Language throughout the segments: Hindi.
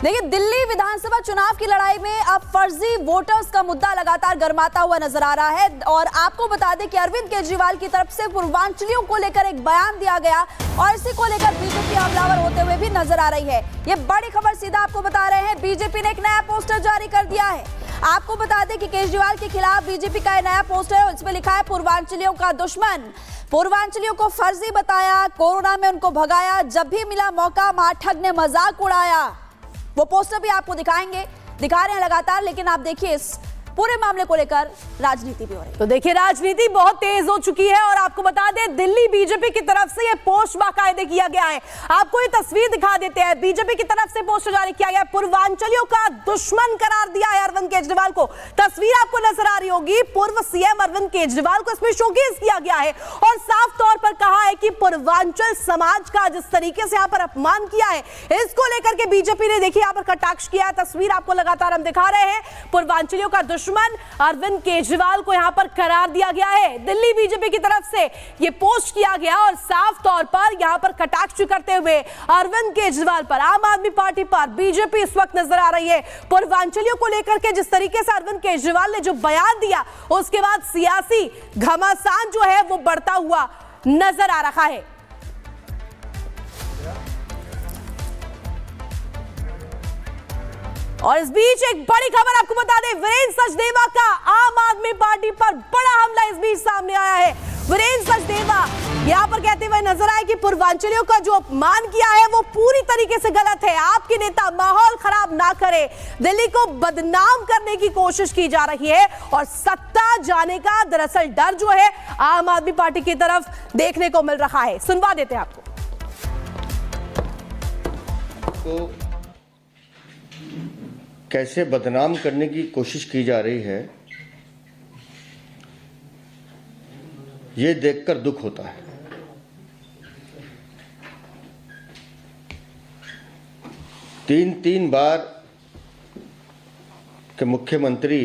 देखिए, दिल्ली विधानसभा चुनाव की लड़ाई में अब फर्जी वोटर्स का मुद्दा लगातार गर्माता हुआ नजर आ रहा है। और आपको बता दें कि अरविंद केजरीवाल की तरफ से पूर्वांचलियों को लेकर एक बयान दिया गया और इसी को लेकर बीजेपी हमलावर होते हुए भी नजर आ रही है। ये बड़ी खबर सीधा आपको बता रहे हैं, बीजेपी ने एक नया पोस्टर जारी कर दिया है। आपको बता दें कि केजरीवाल के खिलाफ बीजेपी का नया पोस्टर है, इसमें लिखा है पूर्वांचलियों का दुश्मन। पूर्वांचलियों को फर्जी बताया, कोरोना में उनको भगाया, जब भी मिला मौका माठग ने मजाक उड़ाया। वो पोस्टर भी आपको दिखा रहे हैं लगातार, लेकिन आप देखिए इस पूरे मामले को लेकर राजनीति भी हो रही है। तो देखिए, राजनीति बहुत तेज हो चुकी है और आपको बता दें दिल्ली बीजेपी की तरफ से ये पोस्ट बाकायदे किया गया है। आपको ये तस्वीर दिखा देते हैं, बीजेपी की तरफ से पोस्टर जारी किया गया, पूर्वांचलियों का दुश्मन करार दिया है अरविंद केजरीवाल को। तस्वीर आपको नजर आ रही होगी, पूर्व सीएम अरविंद केजरीवाल को इसमें शोकेस किया गया है और साफ तौर पर कहा है कि पूर्वांचल समाज का जिस तरीके से यहाँ पर अपमान किया है, इसको लेकर के बीजेपी ने देखिए यहाँ पर कटाक्ष किया है। तस्वीर आपको लगातार हम दिखा रहे हैं, पूर्वांचलियों का दुश्मन अरविंद केजरीवाल को यहां पर करार दिया गया है। दिल्ली बीजेपी की तरफ से यह पोस्ट किया गया और साफ तौर पर यहां पर कटाक्ष करते हुए अरविंद केजरीवाल पर, आम आदमी पार्टी पर बीजेपी इस वक्त नजर आ रही है। पूर्वांचलियों को लेकर के जिस तरीके से अरविंद केजरीवाल ने जो बयान दिया, उसके बाद सियासी घमासान जो है वो बढ़ता हुआ नजर आ रहा है। और इस बीच एक बड़ी खबर आपको बता दें, वीरेंद्र सचदेवा का आम आदमी पार्टी पर बड़ा हमला इस बीच सामने आया है। वीरेंद्र सचदेवा यहां पर कहते हुए नजर आए कि पूर्वांचलियों का जो अपमान किया है वो पूरी तरीके से गलत है। आपके नेता माहौल खराब ना करे, दिल्ली को बदनाम करने की कोशिश की जा रही है और सत्ता जाने का दरअसल डर जो है आम आदमी पार्टी की तरफ देखने को मिल रहा है। सुनवा देते हैं आपको। कैसे बदनाम करने की कोशिश की जा रही है, ये देखकर दुख होता है। तीन बार के मुख्यमंत्री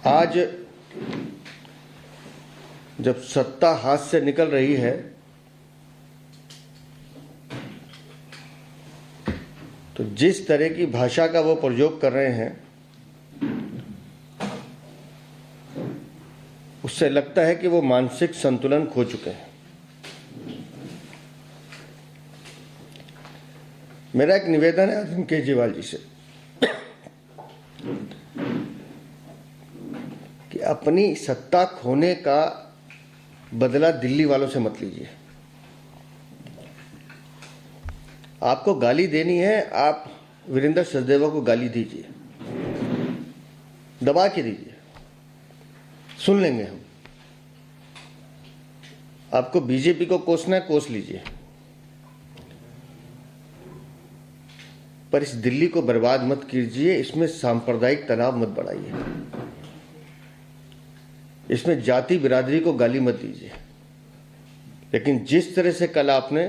आज जब सत्ता हाथ से निकल रही है तो जिस तरह की भाषा का वो प्रयोग कर रहे हैं, उससे लगता है कि वो मानसिक संतुलन खो चुके हैं। मेरा एक निवेदन है अरविंद केजरीवाल जी से कि अपनी सत्ता खोने का बदला दिल्ली वालों से मत लीजिए। आपको गाली देनी है, आप वीरेंद्र सचदेवा को गाली दीजिए, दबा के दीजिए, सुन लेंगे हम। आपको बीजेपी को कोसना है, कोस लीजिए, पर इस दिल्ली को बर्बाद मत कीजिए। इसमें सांप्रदायिक तनाव मत बढ़ाइए, इसमें जाति बिरादरी को गाली मत दीजिए। लेकिन जिस तरह से कल आपने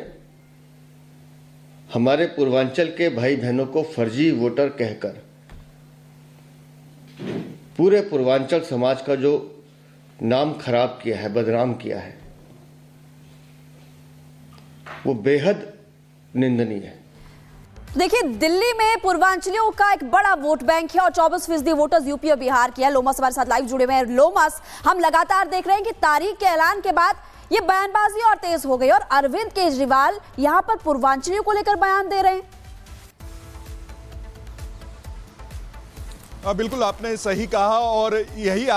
हमारे पूर्वांचल के भाई बहनों को फर्जी वोटर कहकर पूरे पूर्वांचल समाज का जो नाम खराब किया है, बदनाम किया है, वो बेहद निंदनीय है। देखिए, दिल्ली में पूर्वांचलियों का एक बड़ा वोट बैंक है और 24% वोटर्स यूपी और बिहार की है। लोमस हमारे साथ लाइव जुड़े हुए हैं। लोमस, हम लगातार देख रहे हैं कि तारीख के ऐलान के बाद ये बयानबाजी और तेज हो गई और अरविंद केजरीवाल यहां पर पूर्वांचलियों को लेकर बयान दे रहे हैं। बिल्कुल आपने सही कहा और यही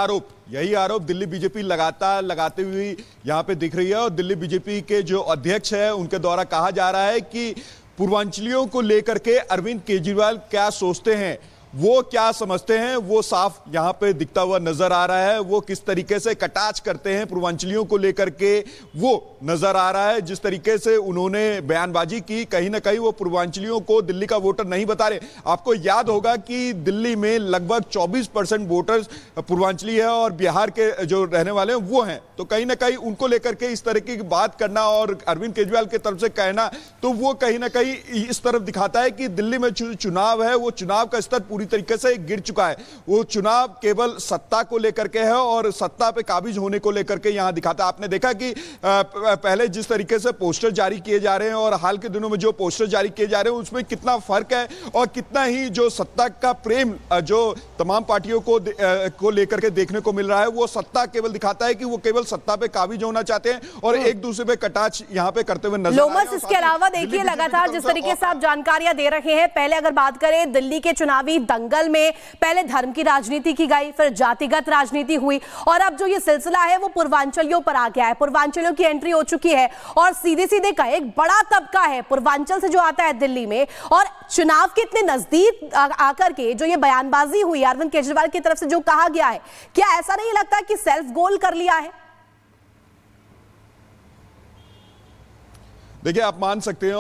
आरोप दिल्ली बीजेपी लगातार लगाते हुए यहां पे दिख रही है। और दिल्ली बीजेपी के जो अध्यक्ष है उनके द्वारा कहा जा रहा है कि पूर्वांचलियों को लेकर के अरविंद केजरीवाल क्या सोचते हैं, वो क्या समझते हैं, वो साफ यहां पे दिखता हुआ नजर आ रहा है। वो किस तरीके से कटाक्ष करते हैं पूर्वांचलियों को लेकर के, वो नजर आ रहा है। जिस तरीके से उन्होंने बयानबाजी की, कहीं ना कहीं वो पूर्वांचलियों को दिल्ली का वोटर नहीं बता रहे। आपको याद होगा कि दिल्ली में लगभग 24% वोटर्स पूर्वांचली है और बिहार के जो रहने वाले हैं वो हैं। तो कहीं ना कहीं उनको लेकर के इस तरह की बात करना और अरविंद केजरीवाल की तरफ से कहना, तो वो कहीं ना कहीं इस तरफ दिखाता है कि दिल्ली में चुनाव है, वो चुनाव का स्तर पूरी तरीके से गिर चुका है। वो चुनाव केवल सत्ता को लेकर के है और सत्ता पे काबिज होने को लेकर के यहां दिखाता है। आपने देखा कि पहले जिस तरीके से पोस्टर जारी किए जा रहे हैं और हाल के दिनों में जो पोस्टर जारी किए जा रहे हैं उसमें कितना फर्क है और कितना ही जो सत्ता का प्रेम जो तमाम पार्टियों को लेकर के देखने को मिल रहा है। वो सत्ता केवल दिखाता है कि वो केवल सत्ता पे काबिज होना चाहते हैं और एक दूसरे पे कटाच यहां पे करते हुए नजर आ रहे हैं। इसके अलावा देखिए लगातार जिस तरीके से आप जानकारियां दे रहे हैं, पहले अगर बात करें दिल्ली के चुनावी दंगल में पहले धर्म की राजनीति की गई, फिर जातिगत राजनीति हुई और अब जो ये सिलसिला है वो पूर्वांचलियों पर आ गया है। पूर्वांचलियों की एंट्री हो चुकी है और सीधे सीधे का एक बड़ा तबका है पूर्वांचल से जो आता है दिल्ली में, और चुनाव के इतने नजदीक आकर के जो ये बयानबाजी हुई अरविंद केजरीवाल की तरफ से जो कहा गया है, क्या ऐसा नहीं लगता कि सेल्फ गोल कर लिया है? देखिए आप मान सकते हैं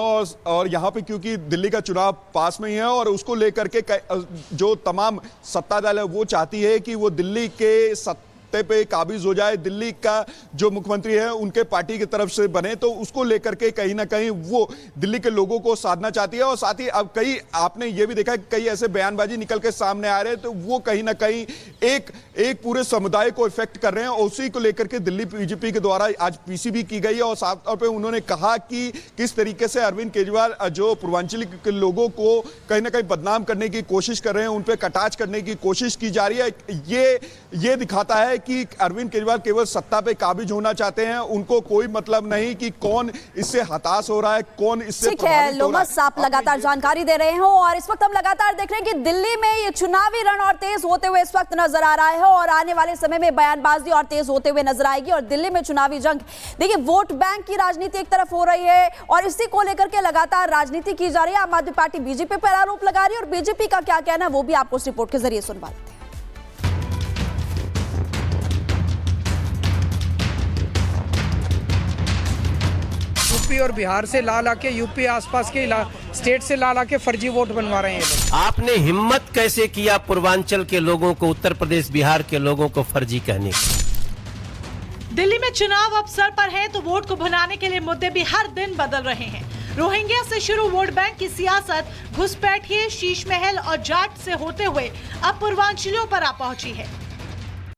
और यहाँ पे क्योंकि दिल्ली का चुनाव पास में ही है और उसको लेकर के जो तमाम सत्ता दल है वो चाहती है कि वो दिल्ली के सत्ते पे काबिज हो जाए, दिल्ली का जो मुख्यमंत्री है उनके पार्टी की तरफ से बने, तो उसको लेकर के कहीं ना कहीं वो दिल्ली के लोगों को साधना चाहती है। और साथ ही अब कई आपने ये भी देखा कई ऐसे बयानबाजी निकल के सामने आ रहे हैं तो वो कहीं ना कहीं एक पूरे समुदाय को इफेक्ट कर रहे हैं और उसी को लेकर के दिल्ली बीजेपी के द्वारा आज पीसीबी की गई है और साफ तौर पर उन्होंने कहा कि किस तरीके से अरविंद केजरीवाल जो पूर्वांचल के लोगों को कहीं ना कहीं बदनाम करने की कोशिश कर रहे हैं, उन पर कटाच करने की कोशिश की जा रही है। ये दिखाता है कि अरविंद केजरीवाल केवल सत्ता पे काबिज होना चाहते हैं, उनको कोई मतलब नहीं कि कौन इससे हताश हो रहा है, कौन इससे ठीक है लोमस, आप लगातार जानकारी दे रहे हो और इस वक्त हम लगातार देख रहे हैं कि दिल्ली में ये चुनावी रण और तेज होते हुए इस वक्त नजर आ रहा है और आने वाले समय में बयानबाजी और तेज होते हुए नजर आएगी। और दिल्ली में चुनावी जंग, देखिए वोट बैंक की राजनीति एक तरफ हो रही है और इसी को लेकर के लगातार राजनीति की जा रही है। आम आदमी पार्टी बीजेपी पर आरोप लगा रही है और बीजेपी का क्या कहना है वो भी आपको इस रिपोर्ट के जरिए सुनवा देते हैं। यूपी और बिहार से ला के यूपी आसपास के स्टेट से ला के फर्जी वोट बनवा रहे हैं। आपने हिम्मत कैसे किया पूर्वांचल के लोगों को, उत्तर प्रदेश बिहार के लोगों को फर्जी कहने की? दिल्ली में चुनाव अब सर पर है तो वोट को भुनाने के लिए मुद्दे भी हर दिन बदल रहे हैं। रोहिंग्या से शुरू वोट बैंक की सियासत घुसपैठिए, शीश महल और जाट से होते हुए अब पूर्वांचलियों पर आ पहुंची है।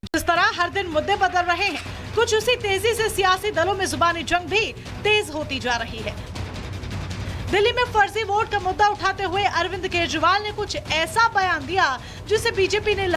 जिस तरह हर दिन मुद्दे बदल रहे हैं, कुछ उसी तेजी से सियासी दलों में जुबानी जंग भी तेज होती जा रही है। दिल्ली में फर्जी वोट का मुद्दा उठाते हुए अरविंद केजरीवाल ने कुछ ऐसा बयान दिया जिसे बीजेपी ने